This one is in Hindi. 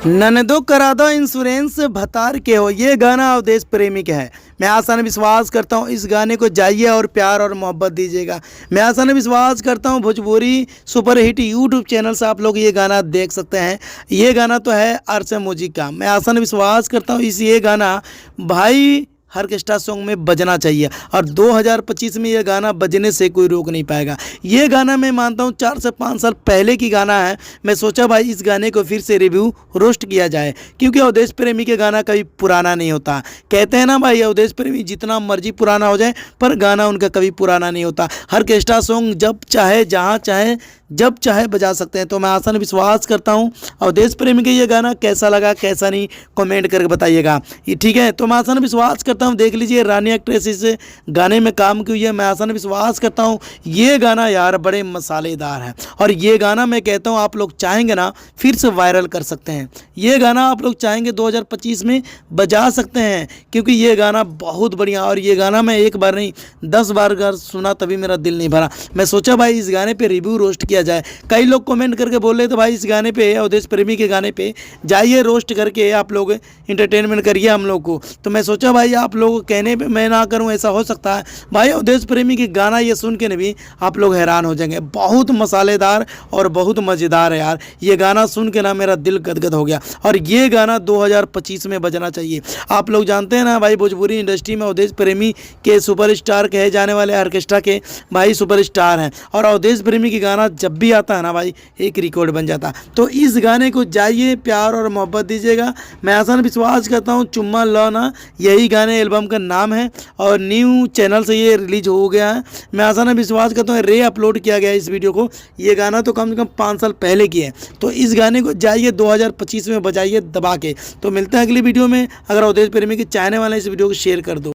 ननदो करा दो इंश्योरेंस भतार के हो, ये गाना अवधेश प्रेमी का है। मैं आसान विश्वास करता हूँ इस गाने को जाइए और प्यार और मोहब्बत दीजिएगा। मैं आसान विश्वास करता हूँ भोजपुरी सुपरहिट यूट्यूब चैनल से आप लोग ये गाना देख सकते हैं। ये गाना तो है आरसे म्यूजिक का। मैं आसान विश्वास करता हूँ ये गाना भाई ऑर्केस्ट्रा सॉन्ग में बजना चाहिए और 2025 में ये गाना बजने से कोई रोक नहीं पाएगा। ये गाना मैं मानता हूँ 4 से 5 साल पहले की गाना है। मैं सोचा भाई इस गाने को फिर से रिव्यू रोस्ट किया जाए, क्योंकि अवधेश प्रेमी के गाना कभी पुराना नहीं होता। कहते हैं ना भाई, अवधेश प्रेमी जितना मर्जी पुराना हो जाए पर गाना उनका कभी पुराना नहीं होता। ऑर्केस्ट्रा सॉन्ग जब चाहे जहाँ चाहे जब चाहे बजा सकते हैं। तो मैं आसान विश्वास करता हूँ अवधेश प्रेमी का ये गाना कैसा लगा कैसा नहीं कमेंट करके बताइएगा। ये ठीक है। तो मैं आसान विश्वास करता हूँ, देख लीजिए रानी एक्ट्रेस इस गाने में काम की हुई है। मैं आसान विश्वास करता हूँ ये गाना यार बड़े मसालेदार है और ये गाना मैं कहता हूँ आप लोग चाहेंगे ना फिर से वायरल कर सकते हैं। ये गाना आप लोग चाहेंगे 2025 में बजा सकते हैं, क्योंकि ये गाना बहुत बढ़िया। और ये गाना मैं एक बार नहीं 10 बार अगर सुना तभी मेरा दिल नहीं भरा। मैं सोचा भाई इस गाने पे रिव्यू रोस्ट किया जाए। कई लोग कमेंट करके बोल रहे थे भाई इस गाने पे अवधेश प्रेमी के गाने पे जाइए रोस्ट करके आप लोग इंटरटेनमेंट करिए हम लोग को। तो मैं सोचा भाई आप लोग कहने पे मैं ना करूं, ऐसा हो सकता है भाई अवधेश प्रेमी की गाना ये सुन के न भी आप लोग हैरान हो जाएंगे। बहुत मसालेदार और बहुत मज़ेदार है यार। ये गाना सुन के ना मेरा दिल गदगद हो गया और ये गाना 2025 में बजना चाहिए। आप लोग जानते हैं ना भाई भोजपुरी इंडस्ट्री में अवधेश प्रेमी के सुपरस्टार कहे जाने वाले ऑर्केस्ट्रा के भाई सुपरस्टार हैं और अवधेश प्रेमी की गाना जब भी आता है ना भाई एक रिकॉर्ड बन जाता। तो इस गाने को जाइए प्यार और मोहब्बत दीजिएगा। मैं आसान विश्वास करता हूँ चुम्मा लो ना यही गाने एल्बम का नाम है और न्यू चैनल से ये रिलीज हो गया है। मैं आसान विश्वास करता हूँ रे अपलोड किया गया है इस वीडियो को। ये गाना तो कम से कम 5 साल पहले की है। तो इस गाने को जाइए 2025 में बजाइए दबा के। तो मिलते हैं अगली वीडियो में। अगर अवधेश प्रेमी के चाहने वाले इस वीडियो को शेयर कर दो।